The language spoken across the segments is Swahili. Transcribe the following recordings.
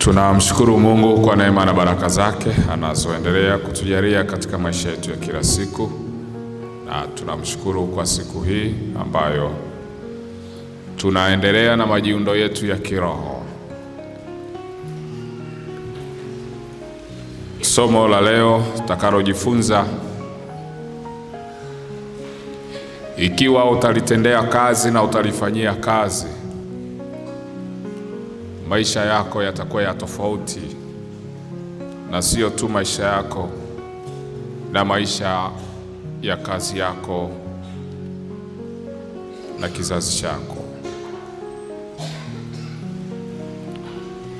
Tunamshukuru Mungu kwa neema na baraka zake anazoendelea kutujalia katika maisha yetu ya kila siku, na tunamshukuru kwa siku hii ambayo tunaendelea na majiundo yetu ya kiroho. Somo la leo tutakalojifunza, ikiwa utalitendea kazi na utalifanyia kazi, maisha yako yatakuwa ya tofauti, na sio tu maisha yako na maisha ya kazi yako na kizazi chako,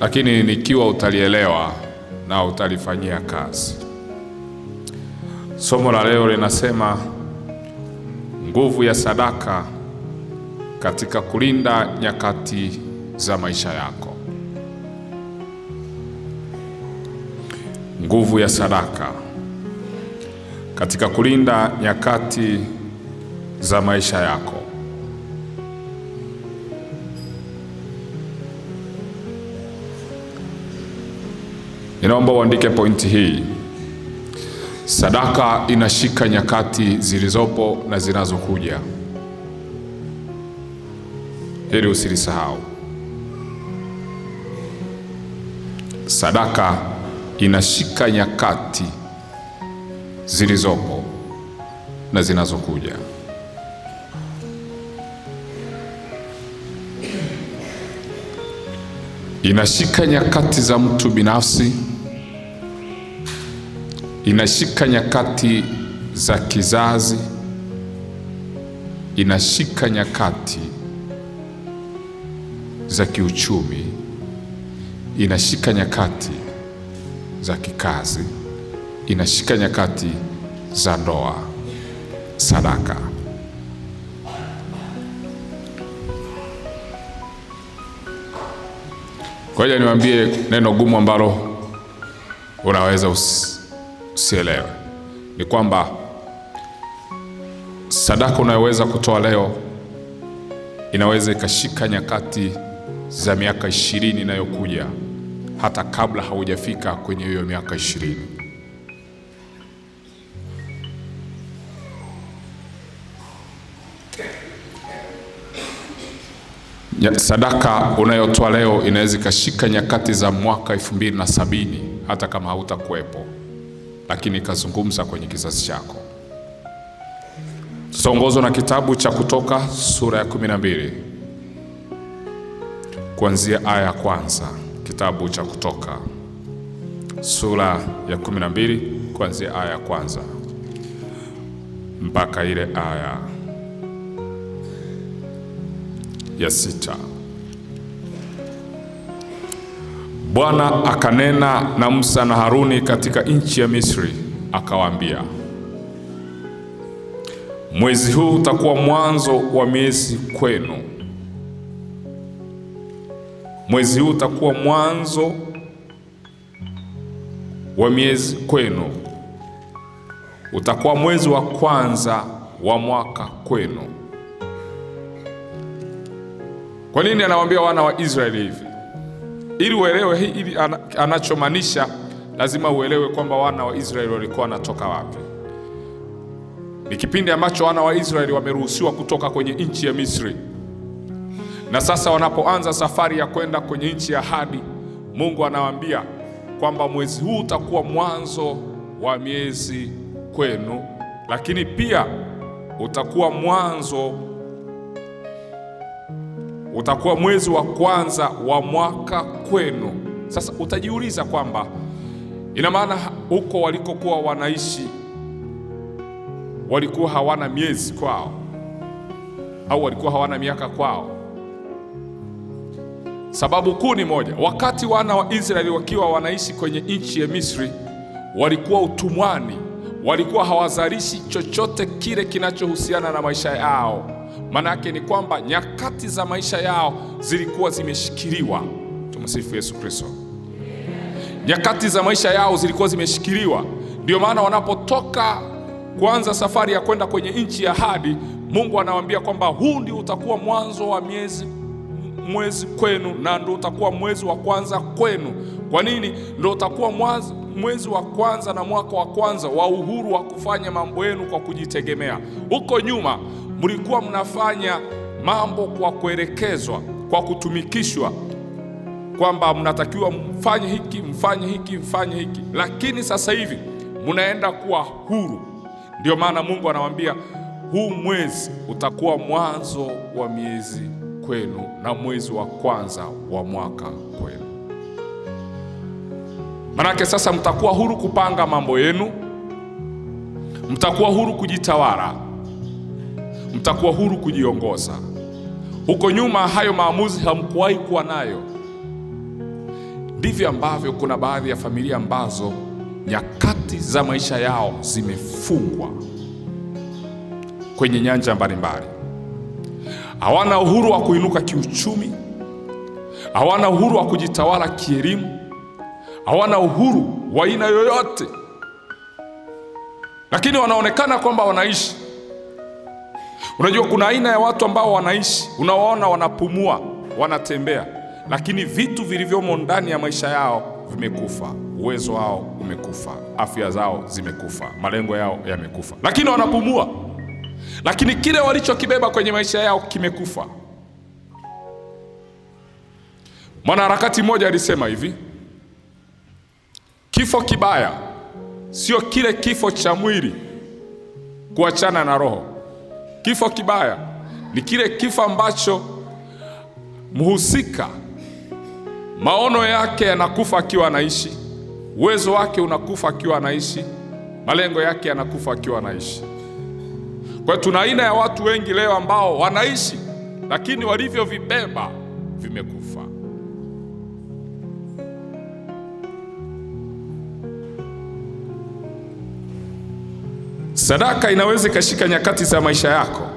lakini nikiwa utalielewa na utalifanyia kazi. Somo la leo linasema nguvu ya sadaka katika kulinda nyakati za maisha yako. Nguvu ya sadaka katika kulinda nyakati za maisha yako. Ninaomba uandike pointi hii. Sadaka inashika nyakati zilizopo na zinazokuja. Hili usilisahau. Sadaka inashika nyakati zilizopo na zinazokuja. Inashika nyakati za mtu binafsi, inashika nyakati za kizazi, inashika nyakati za kiuchumi, inashika nyakati za kikazi, inashika nyakati za ndoa. Sadaka. Kwa hiyo niwaambie neno gumu ambalo unaweza usielewe, ni kwamba sadaka unayoweza kutoa leo inaweza ikashika nyakati za miaka 20 inayokuja, hata kabla haujafika kwenye hiyo miaka 20. Sadaka unayotoa leo inaweza ikashika nyakati za mwaka 2070, hata kama hautakuwepo, lakini ikazungumza kwenye kizazi chako. Tutaongozwa na kitabu cha Kutoka sura ya 12 kuanzia aya ya kwanza. Kitabu cha Kutoka sura ya 12 kuanzia aya ya kwanza mpaka ile aya ya 6. Bwana akanena na Musa na Haruni katika nchi ya Misri, akawaambia, mwezi huu utakuwa mwanzo wa miezi kwenu. Mwezi huu utakuwa mwanzo wa miezi kwenu, utakuwa mwezi wa kwanza wa mwaka kwenu. Kwa nini anawaambia wana wa Israeli hivi? Ili uelewe hili anachomaanisha, lazima uelewe kwamba wana wa Israeli walikuwa wanatoka wapi. Ni kipindi ambacho wana wa Israeli wameruhusiwa kutoka kwenye nchi ya Misri, na sasa wanapoanza safari ya kwenda kwenye nchi ya ahadi, Mungu anawaambia kwamba mwezi huu utakuwa mwanzo wa miezi kwenu, lakini pia utakuwa mwezi wa kwanza wa mwaka kwenu. Sasa utajiuliza kwamba ina maana huko walikokuwa wanaishi walikuwa hawana miezi kwao, au walikuwa hawana miaka kwao? Sababu kuu ni moja. Wakati wana wa Israeli wakiwa wanaishi kwenye nchi ya Misri, walikuwa utumwani, walikuwa hawazalishi chochote kile kinachohusiana na maisha yao. Maana yake ni kwamba nyakati za maisha yao zilikuwa zimeshikiliwa. Tumsifu Yesu Kristo. Nyakati za maisha yao zilikuwa zimeshikiliwa. Ndio maana wanapotoka kuanza safari ya kwenda kwenye nchi ya ahadi, Mungu anawaambia kwamba huu ndio utakuwa mwanzo wa mwezi kwenu, na ndio utakuwa mwezi wa kwanza kwenu. Kwa nini? Ndio utakuwa mwezi wa kwanza na mwaka wa kwanza wa uhuru wa kufanya mambo yenu kwa kujitegemea. Huko nyuma mlikuwa mnafanya mambo kwa kuelekezwa, kwa kutumikishwa, kwamba mnatakiwa mfanye hiki, mfanye hiki, mfanye hiki, lakini sasa hivi mnaenda kuwa huru. Ndio maana Mungu anawaambia huu mwezi utakuwa mwanzo wa miezi kwenu na mwezi wa kwanza wa mwaka kwenu. Manake sasa mtakuwa huru kupanga mambo yenu, mtakuwa huru kujitawala, mtakuwa huru kujiongoza. Huko nyuma hayo maamuzi hamkuwahi kuwa nayo. Ndivyo ambavyo kuna baadhi ya familia ambazo nyakati za maisha yao zimefungwa kwenye nyanja mbalimbali. Hawana uhuru wa kuinuka kiuchumi, hawana uhuru wa kujitawala kielimu, hawana uhuru wa aina yoyote, lakini wanaonekana kwamba wanaishi. Unajua kuna aina ya watu ambao wanaishi, unawaona wanapumua, wanatembea, lakini vitu vilivyomo ndani ya maisha yao vimekufa. Uwezo wao umekufa, afya zao zimekufa, malengo yao yamekufa, lakini wanapumua. Lakini kile walichokibeba kwenye maisha yao kimekufa. Mwanaharakati mmoja alisema hivi, kifo kibaya sio kile kifo cha mwili kuachana na roho. Kifo kibaya ni kile kifo ambacho mhusika maono yake yanakufa akiwa anaishi, uwezo wake unakufa akiwa anaishi, malengo yake yanakufa akiwa anaishi. Kwa hiyo tuna aina ya watu wengi leo ambao wanaishi, lakini walivyovibeba vimekufa. Sadaka inaweza ikashika nyakati za maisha yako.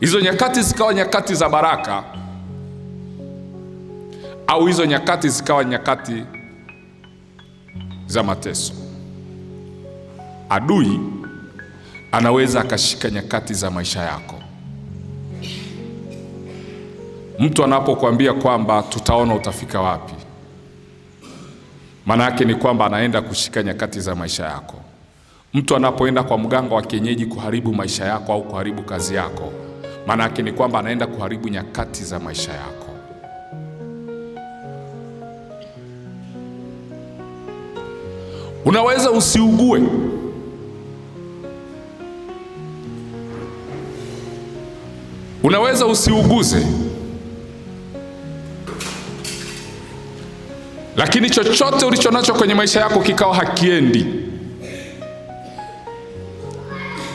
Hizo nyakati zikawa nyakati za baraka, au hizo nyakati zikawa nyakati za mateso. Adui anaweza akashika nyakati za maisha yako. Mtu anapokuambia kwamba tutaona utafika wapi, maana yake ni kwamba anaenda kushika nyakati za maisha yako. Mtu anapoenda kwa mganga wa kienyeji kuharibu maisha yako au kuharibu kazi yako, maana yake ni kwamba anaenda kuharibu nyakati za maisha yako. Unaweza usiugue, unaweza usiuguze, lakini chochote ulicho nacho kwenye maisha yako kikawa hakiendi.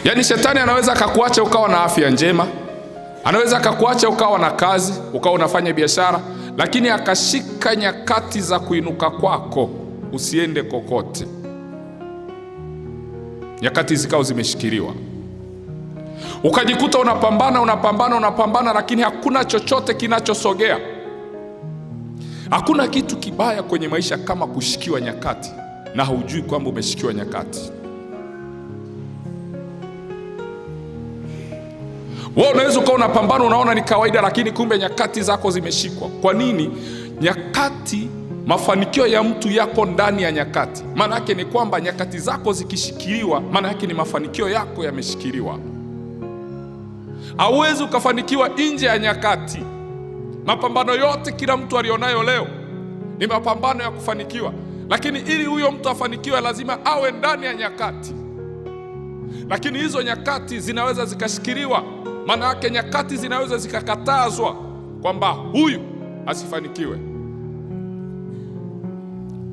Yaani shetani anaweza akakuacha ukawa na afya njema, anaweza akakuacha ukawa na kazi, ukawa unafanya biashara, lakini akashika nyakati za kuinuka kwako usiende kokote. Nyakati zikao zimeshikiliwa, ukajikuta unapambana, lakini hakuna chochote kinachosogea. Hakuna kitu kibaya kwenye maisha kama kushikiwa nyakati na haujui kwamba umeshikiwa nyakati. Wewe unaweza ukawa unapambana, unaona ni kawaida, lakini kumbe nyakati zako zimeshikwa. Kwa nini? Nyakati, mafanikio ya mtu yako ndani ya nyakati. Maana yake ni kwamba nyakati zako zikishikiliwa, maana yake ni mafanikio yako yameshikiliwa. Hauwezi ukafanikiwa nje ya nyakati. Mapambano yote kila mtu alionayo leo ni mapambano ya kufanikiwa, lakini ili huyo mtu afanikiwe lazima awe ndani ya nyakati. Lakini hizo nyakati zinaweza zikashikiliwa, maana yake nyakati zinaweza zikakatazwa kwamba huyu asifanikiwe.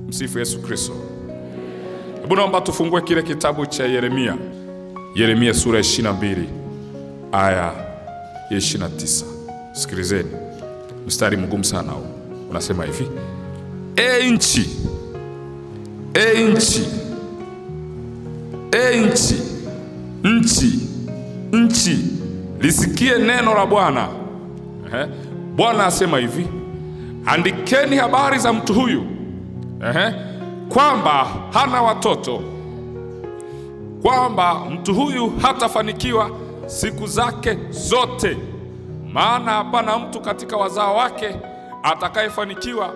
Msifu Yesu Kristo. Hebu naomba tufungue kile kitabu cha Yeremia. Yeremia sura 22 aya ya 29. Sikilizeni, mstari mgumu sana huu. Unasema hivi: E nchi, e nchi, e nchi, nchi, lisikie neno la Bwana. Bwana asema hivi: andikeni habari za mtu huyu kwamba hana watoto, kwamba mtu huyu hatafanikiwa siku zake zote, maana hapana mtu katika wazao wake atakayefanikiwa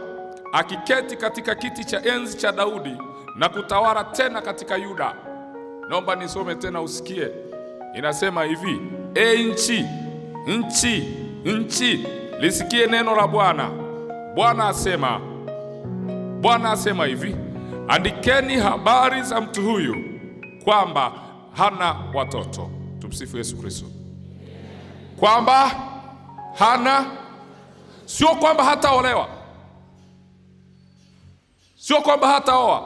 akiketi katika kiti cha enzi cha Daudi na kutawala tena katika Yuda. Naomba nisome tena usikie. Inasema hivi: nchi, nchi, nchi, lisikie neno la Bwana. Bwana asema hivi: andikeni habari za mtu huyu kwamba hana watoto. Tumsifu Yesu Kristo. Kwamba hana, sio kwamba hataolewa, sio kwamba hataoa.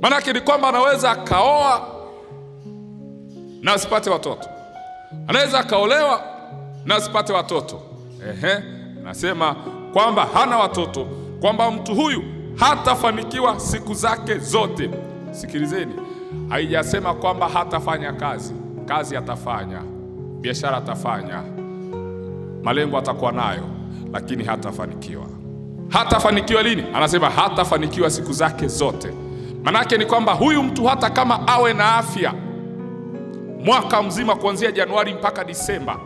Maanake ni kwamba anaweza akaoa na asipate watoto, anaweza akaolewa na asipate watoto. Nasema kwamba hana watoto, kwamba mtu huyu hatafanikiwa siku zake zote. Sikilizeni, haijasema kwamba hatafanya kazi. Kazi atafanya, biashara atafanya, malengo atakuwa nayo, lakini hatafanikiwa. Hatafanikiwa lini? Anasema hatafanikiwa siku zake zote. Manake ni kwamba huyu mtu hata kama awe na afya mwaka mzima kuanzia Januari mpaka Disemba,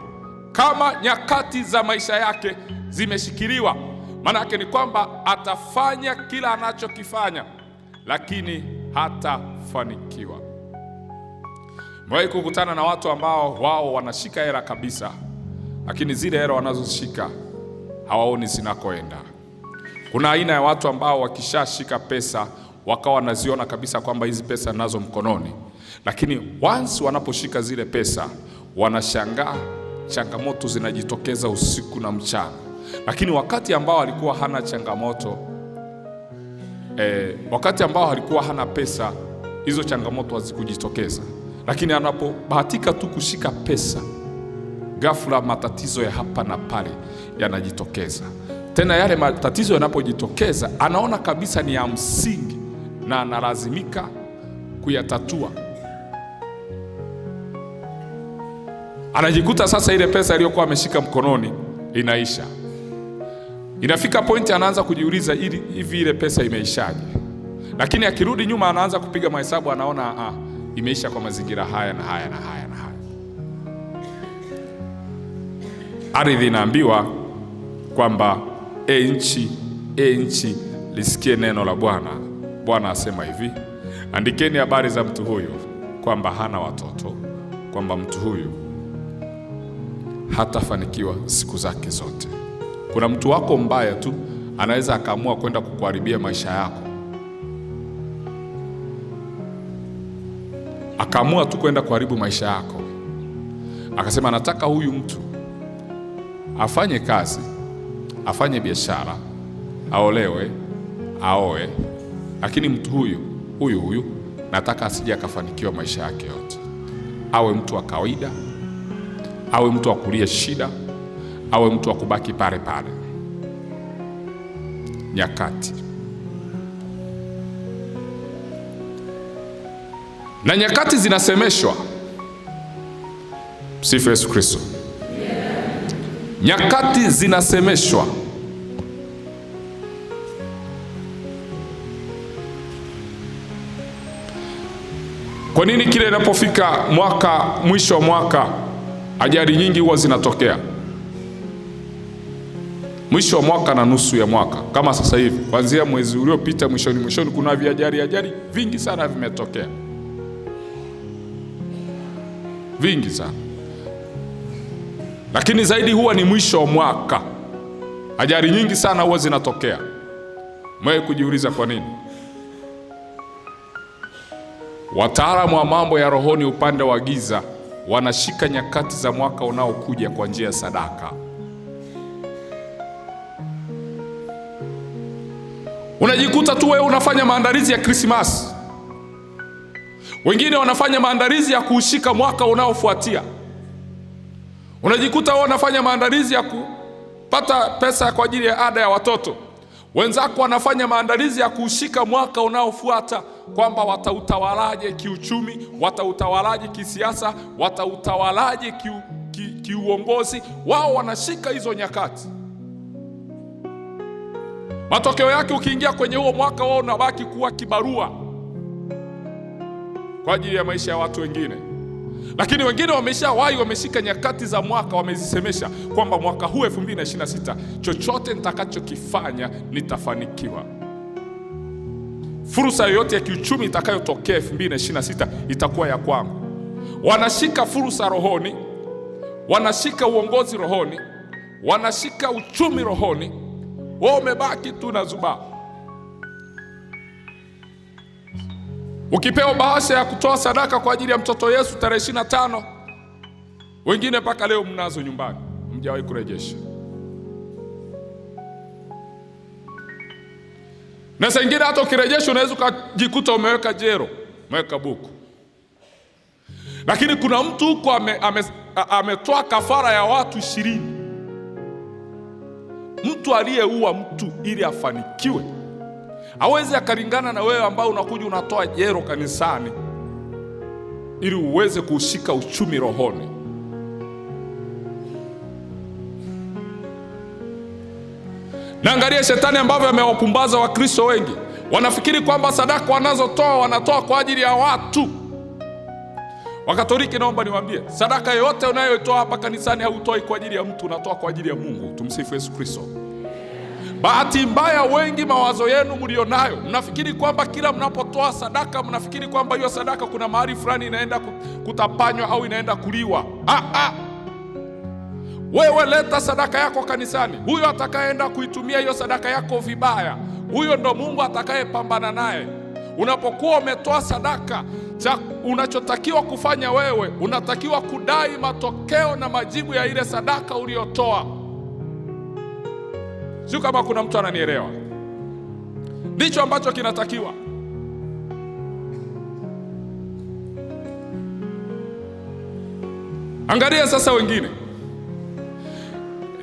kama nyakati za maisha yake zimeshikiliwa, manake ni kwamba atafanya kila anachokifanya, lakini hatafanikiwa. Mwahi kukutana na watu ambao wao wanashika hela kabisa, lakini zile hela wanazoshika hawaoni zinakoenda. Kuna aina ya watu ambao wakishashika pesa wakawa wanaziona kabisa kwamba hizi pesa nazo mkononi, lakini once wanaposhika zile pesa wanashangaa changamoto zinajitokeza usiku na mchana. Lakini wakati ambao alikuwa hana changamoto, wakati ambao alikuwa hana pesa, hizo changamoto hazikujitokeza. Lakini anapobahatika tu kushika pesa, ghafla matatizo ya hapa na pale yanajitokeza. Tena yale matatizo yanapojitokeza, anaona kabisa ni ya msingi na analazimika kuyatatua. Anajikuta sasa ile pesa iliyokuwa ameshika mkononi inaisha. Inafika pointi anaanza kujiuliza hivi ile pesa imeishaje? Lakini akirudi nyuma anaanza kupiga mahesabu, anaona imeisha kwa mazingira haya na haya na haya na haya. Ardhi inaambiwa kwamba nchi, lisikie neno la Bwana. Bwana asema hivi: andikeni habari za mtu huyu kwamba hana watoto, kwamba mtu huyu hatafanikiwa siku zake zote. Kuna mtu wako mbaya tu anaweza akaamua kwenda kukuharibia maisha yako, akaamua tu kwenda kuharibu maisha yako, akasema nataka huyu mtu afanye kazi, afanye biashara, aolewe, aoe, lakini mtu huyu nataka asije akafanikiwa maisha yake yote. Awe mtu wa kawaida, awe mtu wa kulia shida, awe mtu wa kubaki pale pale. Nyakati na nyakati zinasemeshwa. Sifa Yesu Kristo. Nyakati zinasemeshwa. Kwa nini kile inapofika mwisho wa mwaka ajali nyingi huwa zinatokea? Mwisho wa mwaka na nusu ya mwaka, kama sasa hivi, kuanzia mwezi uliopita mwishoni kuna ajali vingi sana vimetokea. Vingi sana. Lakini zaidi huwa ni mwisho wa mwaka. Ajali nyingi sana huwa zinatokea. Mwe kujiuliza kwa nini? Wataalamu wa mambo ya rohoni upande wa giza wanashika nyakati za mwaka unaokuja kwa njia ya sadaka. Unajikuta tu wewe unafanya maandalizi ya Krismasi. Wengine wanafanya maandalizi ya kuushika mwaka unaofuatia. Unajikuta wewe unafanya maandalizi ya kupata pesa kwa ajili ya ada ya watoto. Wenzako wanafanya maandalizi ya kuushika mwaka unaofuata, kwamba watautawalaje kiuchumi, watautawalaje kisiasa, watautawalaje kiuongozi. Wao wanashika hizo nyakati. Matokeo yake ukiingia kwenye huo mwaka, wao unabaki kuwa kibarua kwa ajili ya maisha ya watu wengine. Lakini wengine wameshawahi, wameshika nyakati za mwaka, wamezisemesha kwamba mwaka huu 2026 chochote nitakachokifanya nitafanikiwa. Fursa yoyote ya kiuchumi itakayotokea 2026 itakuwa ya kwangu. Wanashika fursa rohoni, wanashika uongozi rohoni, wanashika uchumi rohoni, wao umebaki tu na zubaa. Ukipewa bahasha ya kutoa sadaka kwa ajili ya mtoto Yesu tarehe 25, wengine mpaka leo mnazo nyumbani, mjawahi kurejesha. Na saa ingine hata ukirejesha unaweza ukajikuta umeweka jero, umeweka buku. Lakini kuna mtu huko ametoa kafara ya watu 20. Mtu aliyeua mtu ili afanikiwe hawezi akalingana na wewe ambao unakuja unatoa jero kanisani ili uweze kushika uchumi rohoni. Na angalia shetani ambavyo amewapumbaza Wakristo wengi. Wanafikiri kwamba sadaka wanazotoa wanatoa kwa ajili ya watu. Wakatoliki, naomba niwaambie, sadaka yote unayotoa hapa kanisani hautoi kwa ajili ya mtu, unatoa kwa ajili ya Mungu. Tumsifu Yesu Kristo. Bahati mbaya, wengi mawazo yenu mlionayo, mnafikiri kwamba kila mnapotoa sadaka, mnafikiri kwamba hiyo sadaka kuna mahali fulani inaenda kutapanywa au inaenda kuliwa. Wewe leta sadaka yako kanisani. Huyo atakayeenda kuitumia hiyo sadaka yako vibaya, huyo ndo Mungu atakayepambana naye. Unapokuwa umetoa sadaka, unachotakiwa kufanya wewe, unatakiwa kudai matokeo na majibu ya ile sadaka uliyotoa. Sio kama kuna mtu ananielewa. Ndicho ambacho kinatakiwa. Angalia sasa, wengine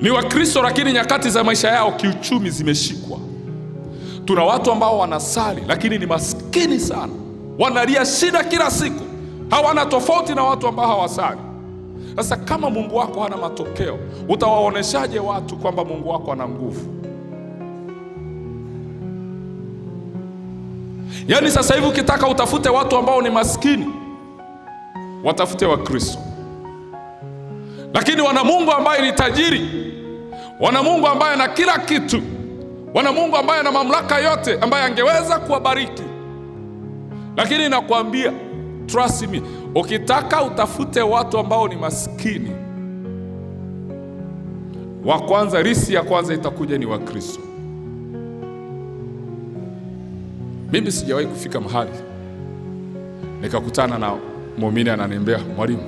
ni Wakristo lakini nyakati za maisha yao kiuchumi zimeshikwa. Tuna watu ambao wanasali lakini ni maskini sana, wanalia shida kila siku, hawana tofauti na watu ambao hawasali. Sasa kama Mungu wako hana matokeo, utawaoneshaje watu kwamba Mungu wako ana nguvu? Yaani sasa hivi ukitaka utafute watu ambao ni maskini, watafute Wakristo. Lakini wana Mungu ambaye ni tajiri, wana Mungu ambaye ana kila kitu, wana Mungu ambaye ana mamlaka yote, ambaye angeweza kuwabariki. Lakini nakwambia, trust me, ukitaka utafute watu ambao ni maskini, wa kwanza, risi ya kwanza itakuja ni Wakristo. Mimi sijawahi kufika mahali nikakutana na muumini ananiambia, mwalimu,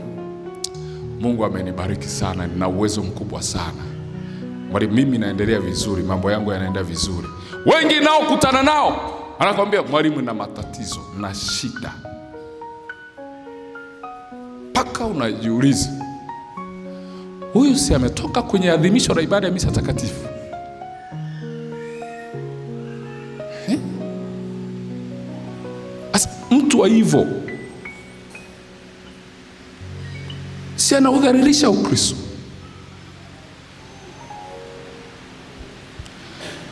Mungu amenibariki sana, nina uwezo mkubwa sana. Mwalimu, mimi naendelea vizuri, mambo yangu yanaenda vizuri. Wengi nao kutana nao, anakwambia, mwalimu, na matatizo na shida. Paka unajiuliza, huyu si ametoka kwenye adhimisho la ibada ya misa takatifu? Mtu wa hivyo si anaudhalilisha Ukristo.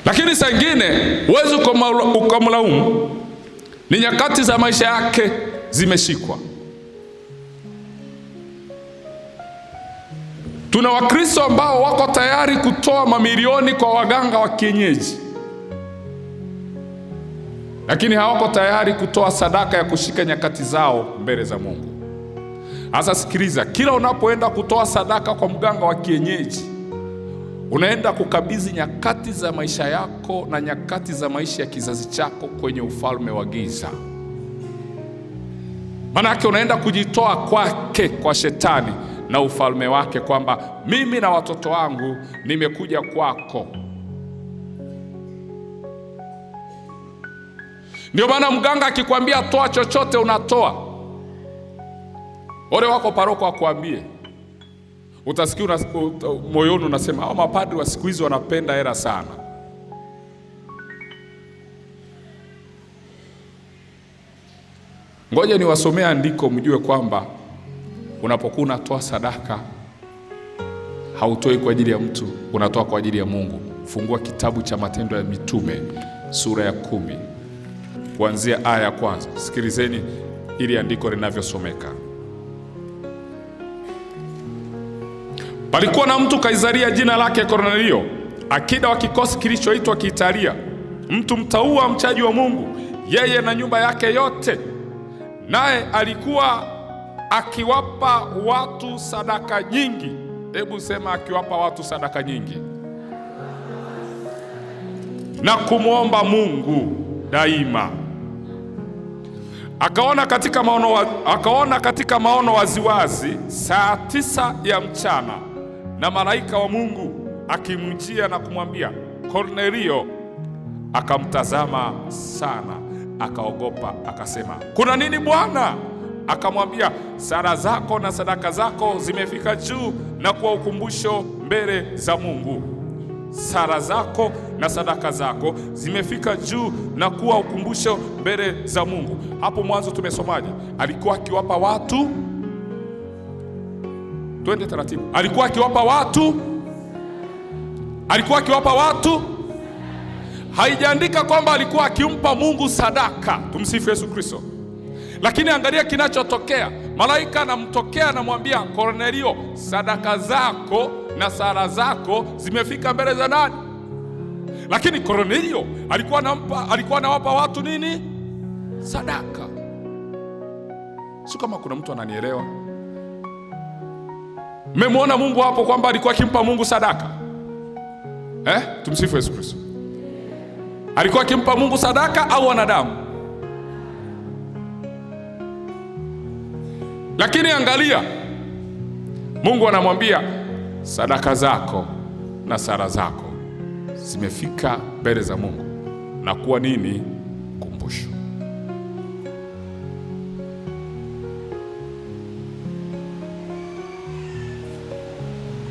Lakini saa ingine huwezi ukamlaumu, ni nyakati za maisha yake zimeshikwa. Tuna Wakristo ambao wako tayari kutoa mamilioni kwa waganga wa kienyeji, lakini hawako tayari kutoa sadaka ya kushika nyakati zao mbele za Mungu. Sasa sikiliza, kila unapoenda kutoa sadaka kwa mganga wa kienyeji, unaenda kukabidhi nyakati za maisha yako na nyakati za maisha ya kizazi chako kwenye ufalme wa giza. Manake unaenda kujitoa kwake, kwa shetani na ufalme wake, kwamba mimi na watoto wangu nimekuja kwako. Ndio maana mganga akikwambia toa chochote unatoa. Ole wako paroko akwambie, utasikia moyoni unasema, hao mapadri wa siku hizi wanapenda hela sana. Ngoja niwasomee andiko mjue kwamba unapokuwa unatoa sadaka hautoi kwa ajili ya mtu, unatoa kwa ajili ya Mungu. Fungua kitabu cha Matendo ya Mitume sura ya 10 kuanzia aya ya kwanza. Sikilizeni ili andiko linavyosomeka. Palikuwa na mtu Kaisaria, jina lake Kornelio, akida wa kikosi kilichoitwa Kiitalia, mtu mtaua, mchaji wa Mungu, yeye na nyumba yake yote. Naye alikuwa akiwapa watu sadaka nyingi. Hebu sema, akiwapa watu sadaka nyingi, na kumwomba Mungu daima. Akaona katika maono waziwazi saa 9 ya mchana, na malaika wa Mungu akimjia na kumwambia, Kornelio. Akamtazama sana, akaogopa, akasema, kuna nini Bwana? Akamwambia, sala zako na sadaka zako zimefika juu na kuwa ukumbusho mbele za Mungu. Sala zako na sadaka zako zimefika juu na kuwa ukumbusho mbele za Mungu. Hapo mwanzo tumesomaje? Alikuwa akiwapa watu, twende taratibu. Alikuwa akiwapa watu. Haijaandika kwamba alikuwa akimpa Mungu sadaka. Tumsifu Yesu Kristo. Lakini angalia kinachotokea. Malaika anamtokea, anamwambia, Kornelio, sadaka zako na sala zako zimefika mbele za nani? Lakini Kornelio alikuwa anawapa watu nini? Sadaka. Sio kama kuna mtu ananielewa. Mmemwona Mungu hapo kwamba alikuwa akimpa Mungu sadaka? Tumsifu Yesu Kristo. Alikuwa akimpa Mungu sadaka au wanadamu? Lakini angalia, Mungu anamwambia, sadaka zako na sala zako zimefika mbele za Mungu na kuwa nini? Kumbusho.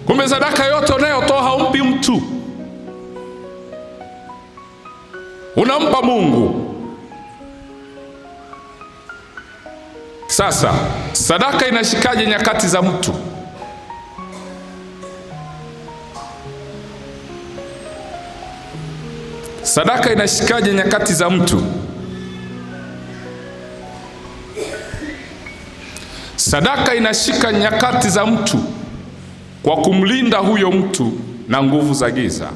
Kumbe sadaka yote unayotoa haumpi mtu, unampa Mungu. Sasa sadaka inashikaje nyakati za mtu? Sadaka inashikaje nyakati za mtu? Sadaka inashika nyakati za mtu kwa kumlinda huyo mtu na nguvu za giza.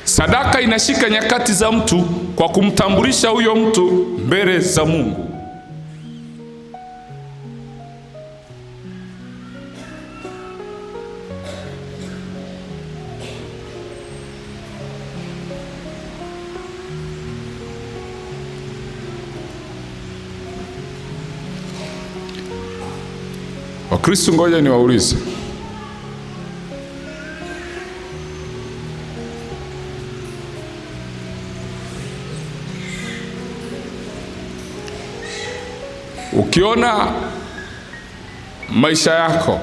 Sadaka inashika nyakati za mtu kwa kumtambulisha huyo mtu mbele za Mungu. Wakristo, ngoja niwaulize, ukiona maisha yako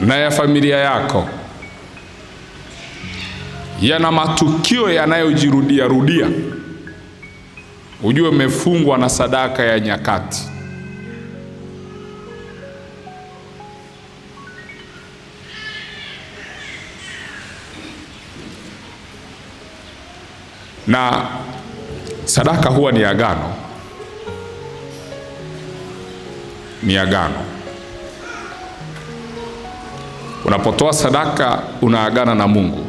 na ya familia yako yana matukio yanayojirudia rudia, ujue umefungwa na sadaka ya nyakati. Na sadaka huwa ni agano. Ni agano. Unapotoa sadaka unaagana na Mungu.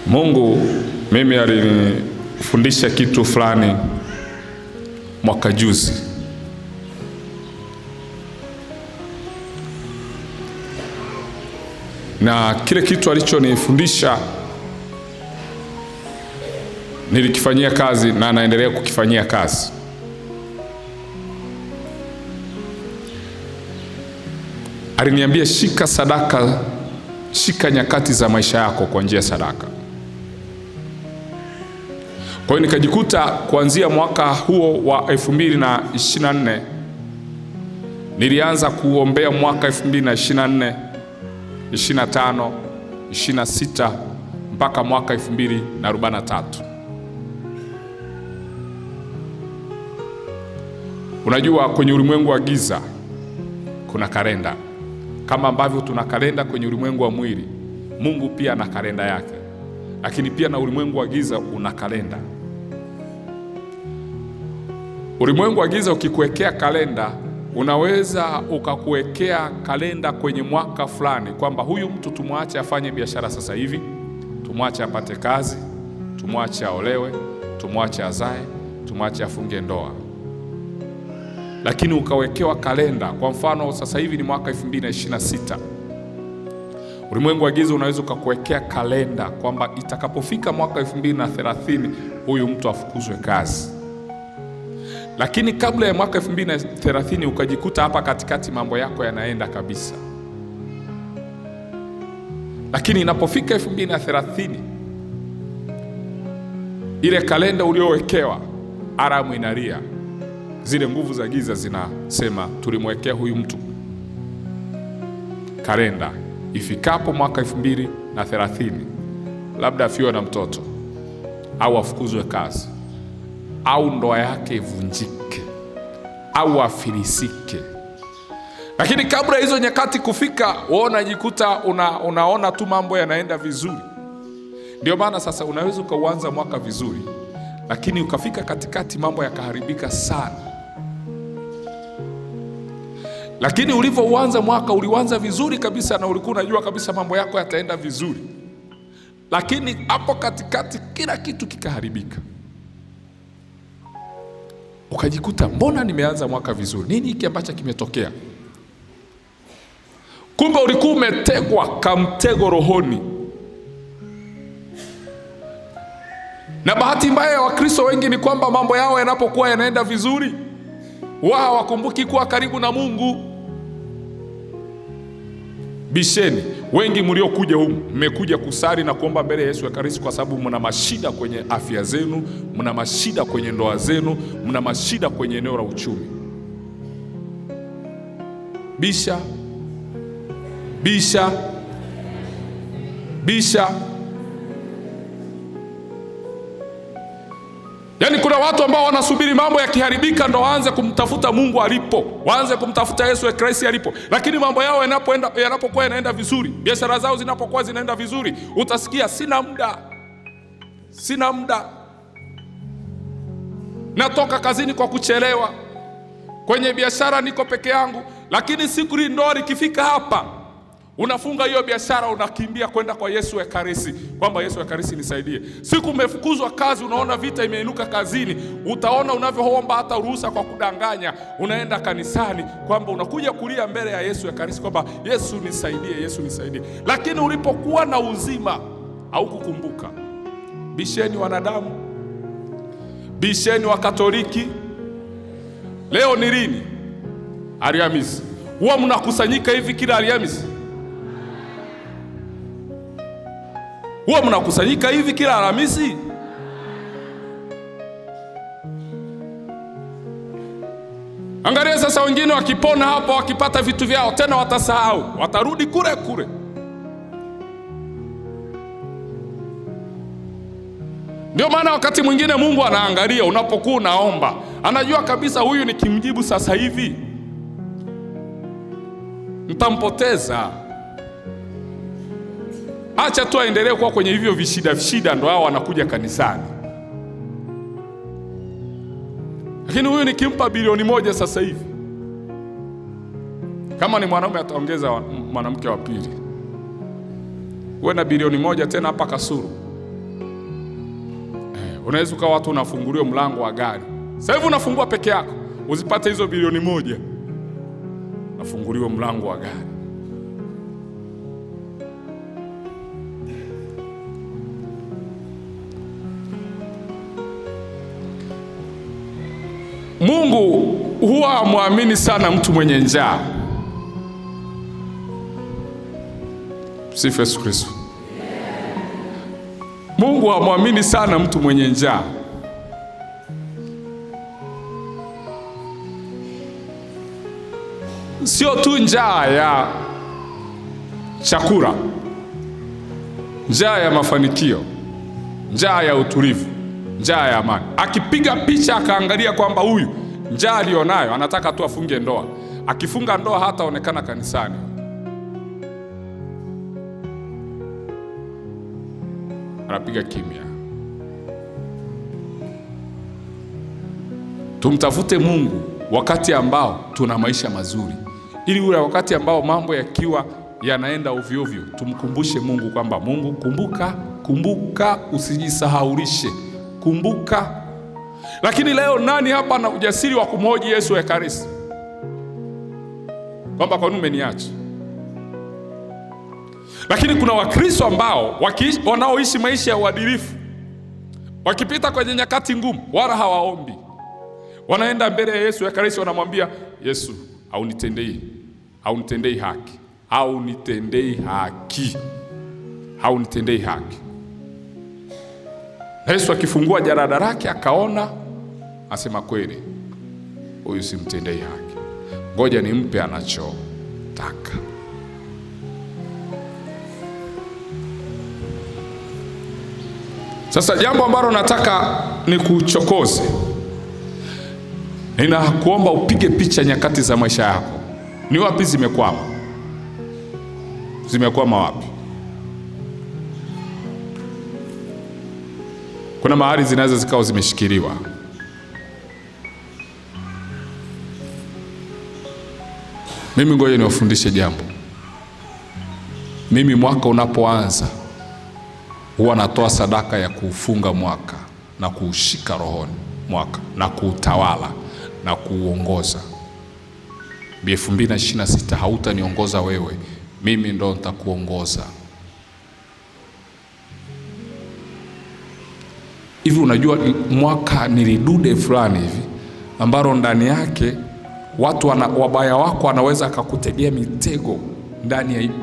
Mungu mimi alinifundisha kitu fulani mwaka juzi. Na kile kitu alichonifundisha nilikifanyia kazi na naendelea kukifanyia kazi. Aliniambia, shika sadaka, shika nyakati za maisha yako kwa njia ya sadaka. Kwa hiyo nikajikuta kuanzia mwaka huo wa 2024 nilianza kuombea mwaka 2024, 25, 26 mpaka mwaka 2043. Unajua, kwenye ulimwengu wa giza kuna kalenda. Kama ambavyo tuna kalenda kwenye ulimwengu wa mwili, Mungu pia ana kalenda yake. lakini pia na ulimwengu wa giza una kalenda. Ulimwengu wa giza ukikuwekea kalenda, unaweza ukakuwekea kalenda kwenye mwaka fulani kwamba huyu mtu tumwache afanye biashara sasa hivi, tumwache apate kazi, tumwache aolewe, tumwache azae, tumwache afunge ndoa. Lakini ukawekewa kalenda, kwa mfano sasa hivi ni mwaka 2026. Ulimwengu wa giza unaweza ukakuwekea kalenda kwamba itakapofika mwaka 2030 huyu mtu afukuzwe kazi. Lakini kabla ya mwaka 2030 ukajikuta hapa katikati mambo yako yanaenda kabisa. Lakini inapofika 2030, ile kalenda uliowekewa aramu inalia. Zile nguvu za giza zinasema tulimwekea huyu mtu kalenda, ifikapo mwaka 2030 labda afiwe na mtoto au afukuzwe kazi au ndoa yake ivunjike au afilisike. Lakini kabla hizo nyakati kufika, unajikuta unaona tu mambo yanaenda vizuri. Ndio maana sasa unaweza ukauanza mwaka vizuri, lakini ukafika katikati mambo yakaharibika sana. Lakini ulivyoanza mwaka ulianza vizuri kabisa na ulikuwa unajua kabisa mambo yako yataenda vizuri, lakini hapo katikati kila kitu kikaharibika. Ukajikuta mbona nimeanza mwaka vizuri, nini hiki ambacho kimetokea? Kumbe ulikuwa umetegwa kamtego rohoni. Na bahati mbaya ya Wakristo wengi ni kwamba mambo yao yanapokuwa yanaenda vizuri, wao hawakumbuki kuwa karibu na Mungu. Bisheni, wengi mliokuja humu mmekuja kusali na kuomba mbele ya Yesu Ekaristi kwa sababu mna mashida kwenye afya zenu, mna mashida kwenye ndoa zenu, mna mashida kwenye eneo la uchumi. Bisha. Yaani kuna watu ambao wanasubiri mambo yakiharibika ndo waanze kumtafuta Mungu alipo, waanze kumtafuta Yesu Ekaristi alipo. Lakini mambo yao yanapokuwa yanaenda vizuri, biashara zao zinapokuwa zinaenda vizuri, utasikia sina muda, natoka kazini kwa kuchelewa, kwenye biashara niko peke yangu. Lakini siku ndoa ikifika hapa, unafunga hiyo biashara, unakimbia kwenda kwa Yesu Ekaristi kwamba Yesu Ekaristi nisaidie. Siku umefukuzwa kazi, unaona vita imeinuka kazini, utaona unavyoomba hata ruhusa kwa kudanganya, unaenda kanisani kwamba unakuja kulia mbele ya Yesu Ekaristi kwamba Yesu nisaidie, Yesu nisaidie. Lakini ulipokuwa na uzima haukukumbuka. Bisheni wanadamu, bisheni wa Katoliki. Leo ni lini? Alhamisi. Huwa mnakusanyika hivi kila Alhamisi? Huwa mnakusanyika hivi kila Alhamisi? Angalia sasa, wengine wakipona hapa, wakipata vitu vyao tena watasahau, watarudi kule kule. Ndio maana wakati mwingine Mungu anaangalia unapokuwa unaomba, anajua kabisa huyu nikimjibu sasa hivi nitampoteza. Acha tu aendelee kuwa kwenye hivyo vishida, ndo hao wanakuja kanisani. Lakini huyu nikimpa bilioni 1 sasa hivi, kama ni mwanaume ataongeza mwanamke wa pili, uwe na bilioni 1 tena hapa Kasulu. Unaweza ukawa watu unafunguliwa mlango wa gari. Sasa hivi unafungua peke yako, uzipate hizo bilioni 1. Nafunguliwa mlango wa gari. Mungu huwa muamini sana mtu mwenye njaa. Sifa Yesu Kristo. Mungu hamwamini sana mtu mwenye njaa. Sio tu njaa ya chakula, njaa ya mafanikio, njaa ya utulivu, njaa ya amani. Akipiga picha akaangalia kwamba huyu njaa alionayo anataka tu afunge ndoa, akifunga ndoa hataonekana kanisani. anapiga kimya. Tumtafute Mungu wakati ambao tuna maisha mazuri, ili ule wakati ambao mambo yakiwa yanaenda ovyo ovyo, tumkumbushe Mungu kwamba Mungu, kumbuka, usijisahaulishe, kumbuka. Lakini leo nani hapa na ujasiri wa kumhoji Yesu Ekaristi kwamba kwa nini umeniacha? Lakini kuna Wakristo ambao wanaoishi maisha ya uadilifu, wakipita kwenye nyakati ngumu wala hawaombi, wanaenda mbele ya Yesu Ekaristi, wanamwambia Yesu, haunitendei haki. Na Yesu akifungua jarada lake akaona, asema kweli, huyu simtendei haki, ngoja nimpe anachotaka. Sasa jambo ambalo nataka nikuchokoze, ninakuomba upige picha nyakati za maisha yako. Ni wapi zimekwama? Zimekwama wapi? Kuna mahali zinaweza zikawa zimeshikiliwa. Mimi ngoja niwafundishe jambo. Mimi mwaka unapoanza huwa natoa sadaka ya kuufunga mwaka na kuushika rohoni mwaka na kuutawala na kuuongoza. 2026 hautaniongoza wewe, mimi ndo nitakuongoza. Hivi unajua mwaka nilidude fulani hivi ambalo ndani yake watu wabaya wako wanaweza akakutegea mitego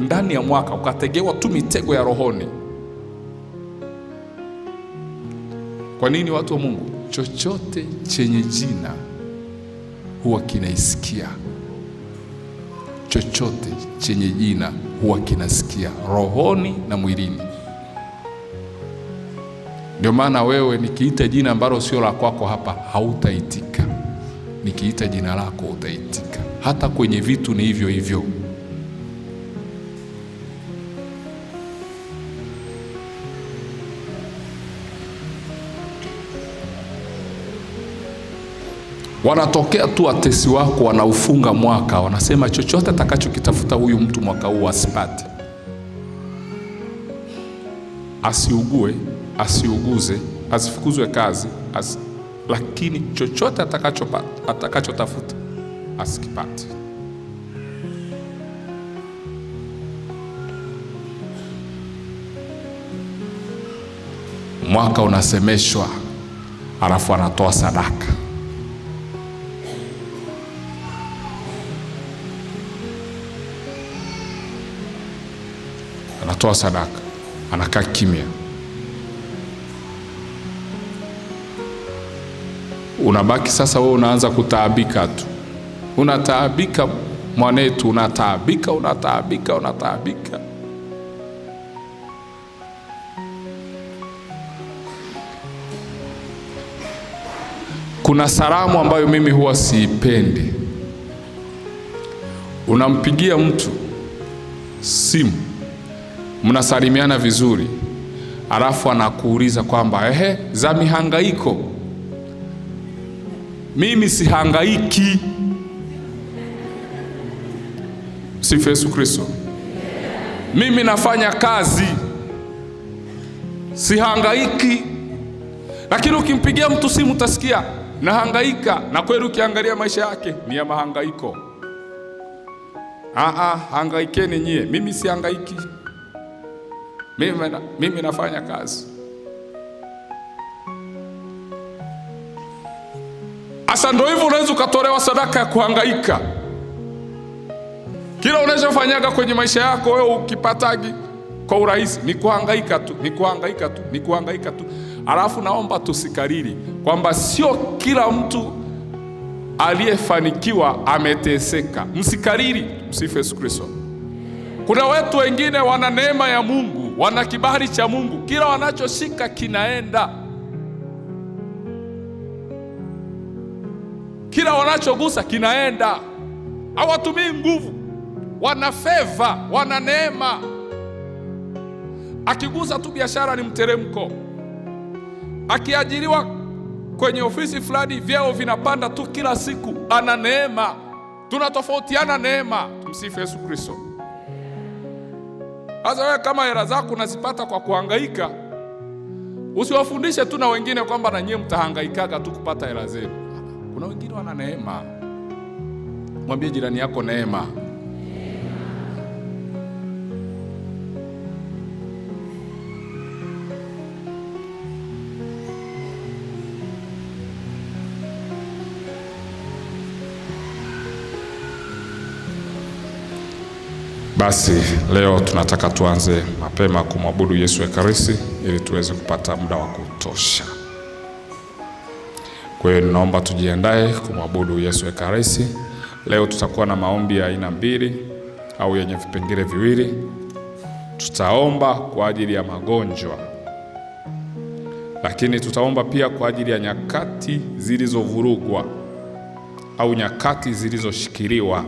ndani ya mwaka, ukategewa tu mitego ya rohoni. Kwa nini watu wa Mungu? Chochote chenye jina huwa kinaisikia. Chochote chenye jina huwa kinasikia rohoni na mwilini. Ndio maana wewe nikiita jina ambalo sio la kwako hapa hautaitika. Nikiita jina lako utaitika. Hata kwenye vitu ni hivyo hivyo. Wanatokea tu watesi wako, wanaufunga mwaka, wanasema chochote atakachokitafuta huyu mtu mwaka huu asipate. Asiugue, asiuguze, asifukuzwe kazi, lakini chochote atakachotafuta asikipate. Mwaka unasemeshwa, alafu anatoa sadaka. Anatoa sadaka, anakaa kimya. Unabaki sasa wewe unaanza kutaabika tu. Unataabika mwanetu, unataabika. Kuna salamu ambayo mimi huwa siipendi. Unampigia mtu simu, mnasalimiana vizuri, alafu anakuuliza kwamba za mihangaiko. Mimi sihangaiki. Sifa Yesu Kristo. Mimi nafanya kazi, sihangaiki. Lakini ukimpigia mtu simu utasikia nahangaika, na kweli ukiangalia maisha yake ni ya mahangaiko. Hangaikeni nyie, mimi sihangaiki. Mimi nafanya kazi. Asa ndio hivyo, unaweza ukatolewa sadaka ya kuhangaika. Kila unachofanyaga kwenye maisha yako wewe ukipatagi kwa urahisi ni kuhangaika tu. Alafu naomba tusikariri kwamba sio kila mtu aliyefanikiwa ameteseka. Msikariri. Msifu Yesu Kristo. Kuna watu wengine wana neema ya Mungu, wana kibali cha Mungu, kila wanachoshika kinaenda, kila wanachogusa kinaenda. Hawatumii nguvu, wana favor, wana neema. akigusa tu biashara ni mteremko. Akiajiriwa kwenye ofisi fulani, vyeo vinapanda tu kila siku. Ana neema. Tunatofautiana neema. Tumsifu Yesu Kristo. Sasa wewe kama hela zako unazipata kwa kuhangaika, usiwafundishe tu na wengine kwamba na nyinyi mtahangaikaga tu kupata hela zenu. Kuna wengine wana neema. Mwambie jirani yako neema. Basi leo tunataka tuanze mapema kumwabudu Yesu Ekaristi ili tuweze kupata muda wa kutosha. Kwa hiyo ninaomba tujiandae kumwabudu Yesu Ekaristi. Leo tutakuwa na maombi ya aina mbili au yenye vipengele viwili. Tutaomba kwa ajili ya magonjwa, lakini tutaomba pia kwa ajili ya nyakati zilizovurugwa au nyakati zilizoshikiliwa